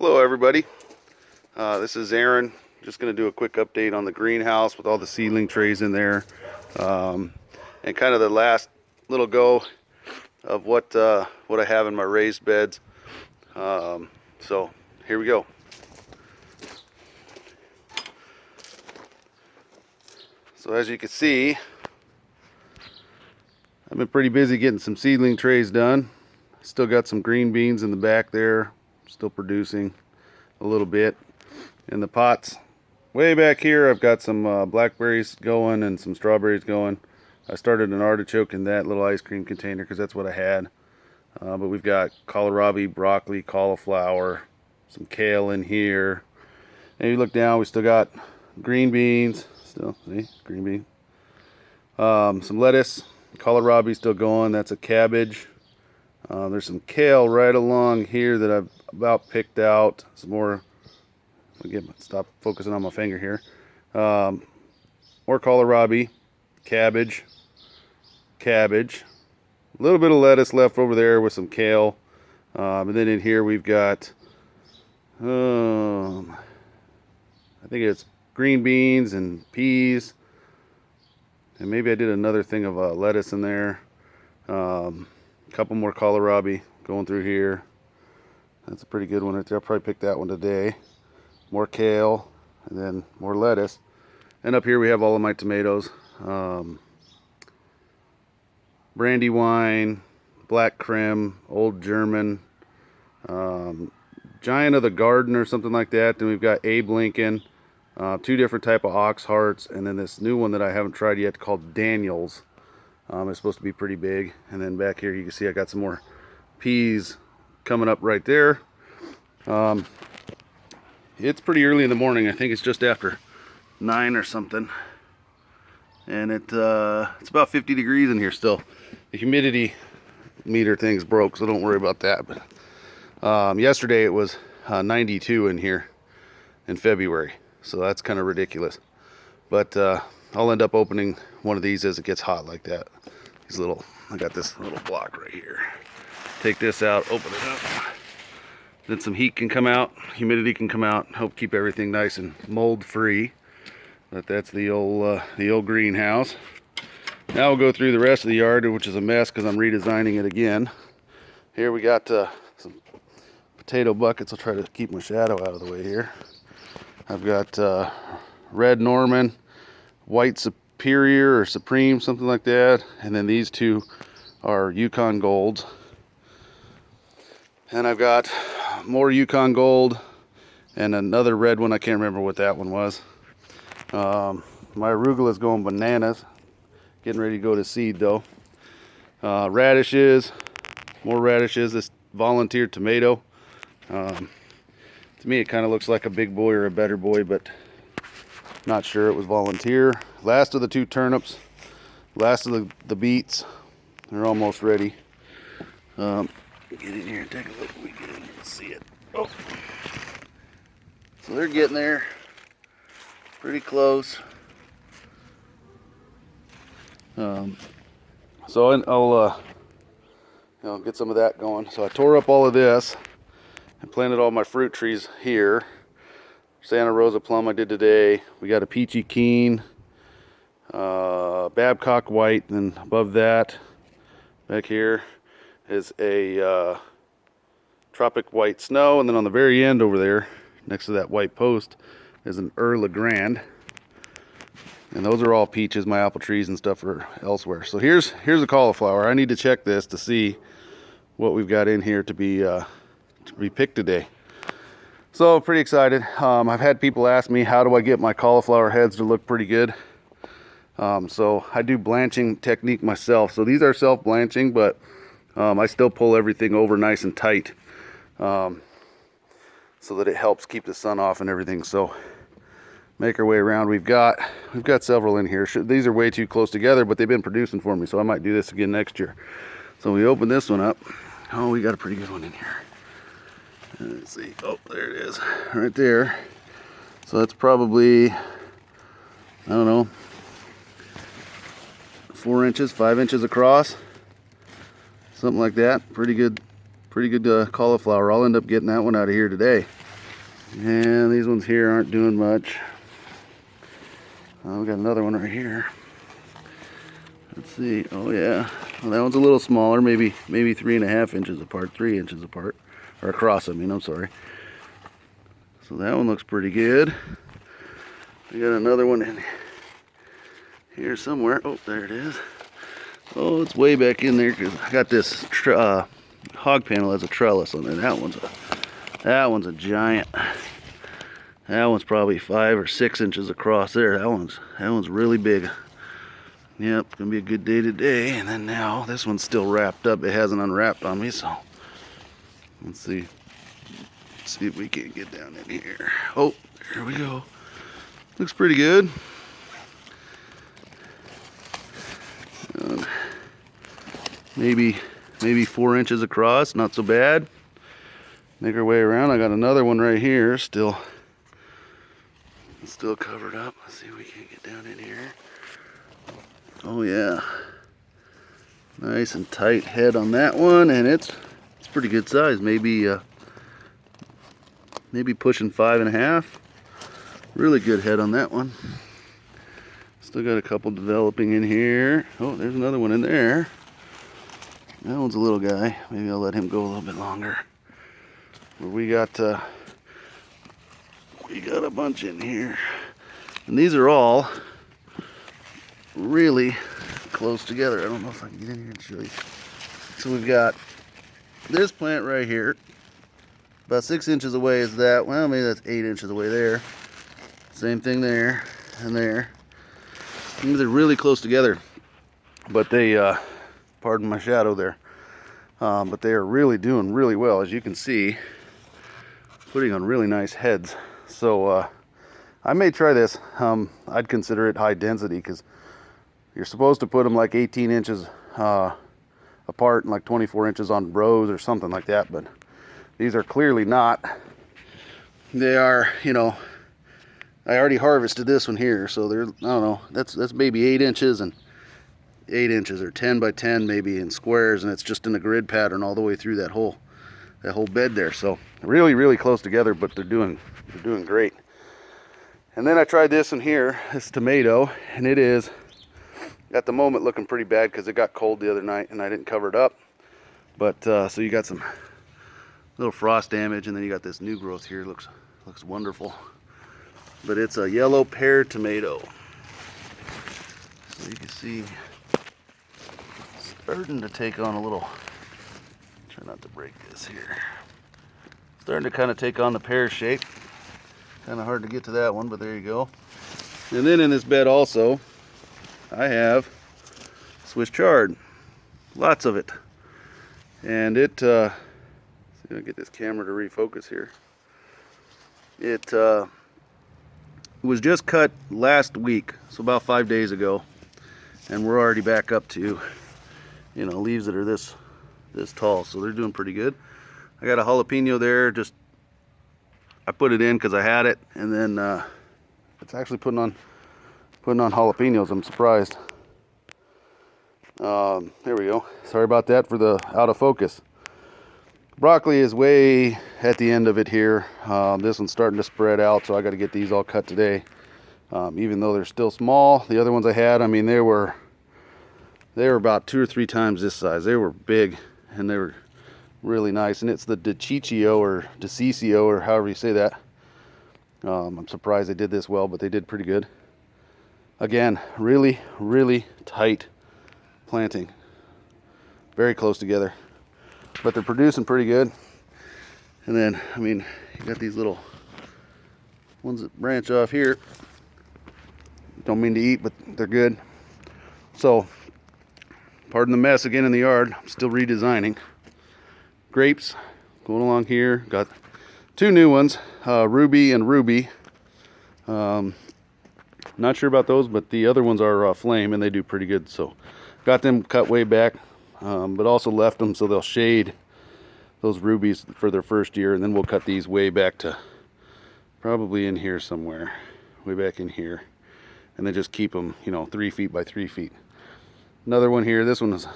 Hello everybody, this is Aaron. Just going to do a quick update on the greenhouse with all the seedling trays in there, and kind of the last little go of what I have in my raised beds. So here we go. So as you can see, I've been pretty busy getting some seedling trays done. Still got some green beans in the back there, still producing a little bit. In the pots way back here, I've got some blackberries going and some strawberries going. I started an artichoke in that little ice cream container because that's what I had. But we've got kohlrabi, broccoli, cauliflower, some kale in here. And you look down, we still got green beans. Still, see, green bean. Some lettuce, kohlrabi still going. That's a cabbage. There's some kale right along here that I've about picked out. Some more. Stop focusing on my finger here. More kohlrabi, cabbage. A little bit of lettuce left over there with some kale. And then in here we've got, I think it's green beans and peas. And maybe I did another thing of lettuce in there. A couple more kohlrabi going through here. That's a pretty good one right there. I'll probably pick that one today. More kale, and then more lettuce. And up here we have all of my tomatoes. Brandywine, black Krim, old German, Giant of the Garden or something like that. Then we've got Abe Lincoln, two different type of ox hearts, and then this new one that I haven't tried yet called Daniels. It's supposed to be pretty big. And then back here you can see I got some more peas coming up right there. It's pretty early in the morning. I think it's just after 9 or something, and it's about 50 degrees in here still. The humidity meter thing's broke, so don't worry about that. But yesterday it was 92 in here in February, so that's kind of ridiculous. But I'll end up opening one of these as it gets hot like that. I got this little block right here. Take this out, open it up. Then some heat can come out, humidity can come out, help keep everything nice and mold free. But that's the old greenhouse. Now we'll go through the rest of the yard, which is a mess because I'm redesigning it again. Here we got some potato buckets. I'll try to keep my shadow out of the way here. I've got red Norman, white Superior or Supreme, something like that. And then these two are Yukon Golds. And I've got more Yukon Gold and another red one. I can't remember what that one was. My arugula is going bananas. Getting ready to go to seed though. Radishes, more radishes. This volunteer tomato. To me it kind of looks like a big boy or a better boy, but not sure. It was volunteer. Last of the two turnips. Last of the beets. They're almost ready. Get in here and take a look. We get in here and see it. Oh. So they're getting there. Pretty close. So I'll get some of that going. So I tore up all of this and planted all my fruit trees here. Santa Rosa plum I did today. We got a peachy keen, Babcock white, and then above that, back here, is a tropic white snow, and then on the very end over there next to that white post is an Earl Grand, and those are all peaches. My apple trees and stuff are elsewhere. So here's a cauliflower. I need to check this to see what we've got in here to be picked today. So pretty excited. I've had people ask me, how do I get my cauliflower heads to look pretty good? So I do blanching technique myself. So these are self-blanching, but I still pull everything over nice and tight, so that it helps keep the sun off and everything. So make our way around. We've got several in here. These are way too close together, but they've been producing for me, so I might do this again next year. So we open this one up. Oh, we got a pretty good one in here. Let's see. Oh, there it is, right there. So that's probably, I don't know, 4 inches, 5 inches across. Something like that. Pretty good cauliflower. I'll end up getting that one out of here today. And these ones here aren't doing much. We got another one right here. Let's see. Oh yeah, well, that one's a little smaller, maybe 3.5 inches apart, 3 inches apart, or across. I mean, I'm sorry. So that one looks pretty good. We got another one in here somewhere. Oh, there it is. Oh, it's way back in there because I got this hog panel as a trellis on there. That one's a giant. That one's probably 5 or 6 inches across there. That one's really big. Yep, it's gonna be a good day today. And then now this one's still wrapped up. It hasn't unwrapped on me, so let's see. Let's see if we can get down in here. Oh, there we go. Looks pretty good. Maybe 4 inches across, not so bad. Make our way around. I got another one right here, still covered up. Let's see if we can get down in here. Oh yeah, nice and tight head on that one, and it's pretty good size. Maybe pushing 5.5. Really good head on that one. Still got a couple developing in here. Oh, there's another one in there. That one's a little guy. Maybe I'll let him go a little bit longer. But we got a bunch in here, and these are all really close together. I don't know if I can get in here and show you. So we've got this plant right here. About 6 inches away is that. Well, maybe that's 8 inches away there. Same thing there and there. And they're really close together, but they, pardon my shadow there, but they are really doing really well, as you can see, putting on really nice heads. So I may try this. I'd consider it high density because you're supposed to put them like 18 inches apart and like 24 inches on rows or something like that, but these are clearly not. They are, you know, I already harvested this one here, so they're, I don't know, that's maybe 8 inches and 8 inches or 10 by 10 maybe in squares, and it's just in a grid pattern all the way through that whole bed there. So really close together, but they're doing great. And then I tried this one here, this tomato, and it is at the moment looking pretty bad because it got cold the other night and I didn't cover it up. But so you got some little frost damage, and then you got this new growth here. Looks wonderful. But it's a yellow pear tomato. So you can see it's starting to take on a little, try not to break this here. Starting to kind of take on the pear shape. Kind of hard to get to that one, but there you go. And then in this bed also, I have Swiss chard. Lots of it. And it, see if I can get this camera to refocus here. It was just cut last week, so about 5 days ago, and we're already back up to, you know, leaves that are this tall, so they're doing pretty good. I got a jalapeno there, just I put it in because I had it, and then it's actually putting on jalapenos. I'm surprised. There we go. Sorry about that for the out of focus. Broccoli is way at the end of it here. This one's starting to spread out, so I got to get these all cut today. Even though they're still small, the other ones I had, I mean, they were about 2 or 3 times this size. They were big, and they were really nice. And it's the DeCiccio or however you say that. I'm surprised they did this well, but they did pretty good. Again, really tight planting. Very close together. But they're producing pretty good. And then, I mean, you got these little ones that branch off here. Don't mean to eat, but they're good. So, pardon the mess again in the yard. I'm still redesigning. Grapes going along here. Got 2 new ones, Ruby and Ruby. Not sure about those, but the other ones are Flame, and they do pretty good. So, got them cut way back. But also left them so they'll shade those rubies for their first year, and then we'll cut these way back to probably in here somewhere, way back in here, and then just keep them, you know, 3 feet by 3 feet. Another one here. This one was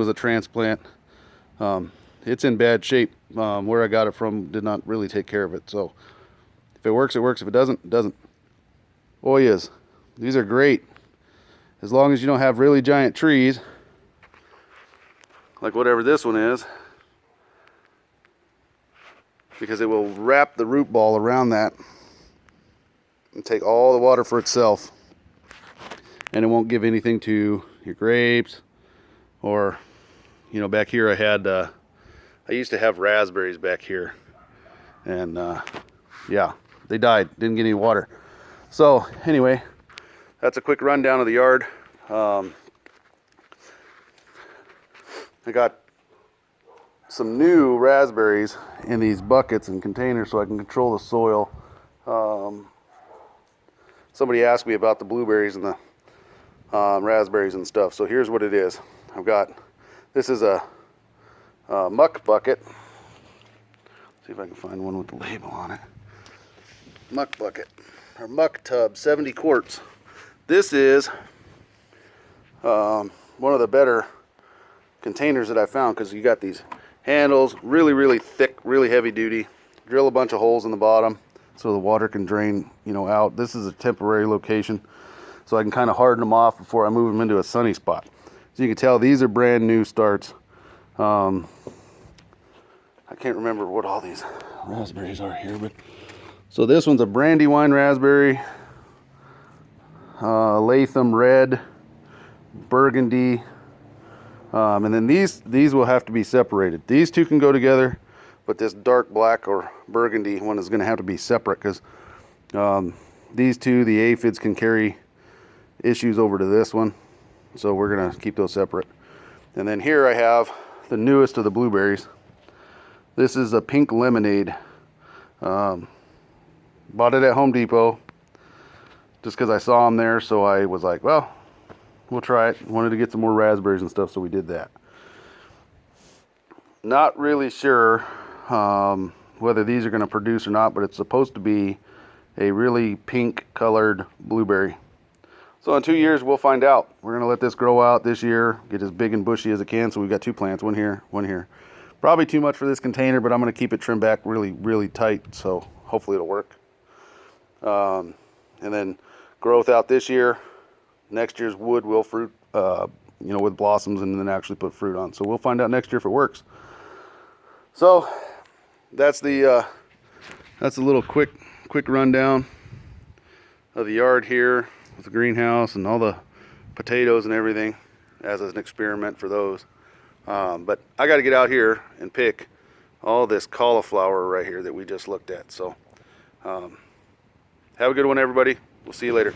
a transplant. It's in bad shape. Where I got it from did not really take care of it, so it works, it works. If it doesn't, it doesn't. Oyas. These are great. As long as you don't have really giant trees, like whatever this one is, because it will wrap the root ball around that and take all the water for itself. And it won't give anything to your grapes, or, you know, back here I used to have raspberries back here, and yeah, they died, didn't get any water. So anyway, that's a quick rundown of the yard. I got some new raspberries in these buckets and containers so I can control the soil. Somebody asked me about the blueberries and the raspberries and stuff. So here's what it is. This is a muck bucket. See if I can find one with the label on it. Muck bucket, or muck tub, 70 quarts. This is one of the better containers that I found, because you got these handles, really thick, really heavy duty. Drill a bunch of holes in the bottom so the water can drain, you know, out. This is a temporary location, so I can kind of harden them off before I move them into a sunny spot. So you can tell these are brand new starts. I can't remember what all these raspberries are here, but so this one's a Brandywine raspberry, Latham red, burgundy, and then these will have to be separated. These two can go together, but this dark black or burgundy one is going to have to be separate, because these two, the aphids can carry issues over to this one, so we're going to keep those separate. And then here I have the newest of the blueberries. This is a pink lemonade. Bought it at Home Depot just because I saw them there, so I was like, well, we'll try it. Wanted to get some more raspberries and stuff, so we did that. Not really sure whether these are going to produce or not, but it's supposed to be a really pink colored blueberry. So in 2 years we'll find out. We're going to let this grow out this year, get as big and bushy as it can. So we've got 2 plants, one here, one here. Probably too much for this container, but I'm going to keep it trimmed back really tight, so hopefully it'll work. And then growth out this year. Next year's wood will fruit, you know, with blossoms, and then actually put fruit on. So we'll find out next year if it works. So that's the little quick rundown of the yard here with the greenhouse and all the potatoes and everything as an experiment for those. But I got to get out here and pick all this cauliflower right here that we just looked at. So have a good one, everybody. We'll see you later.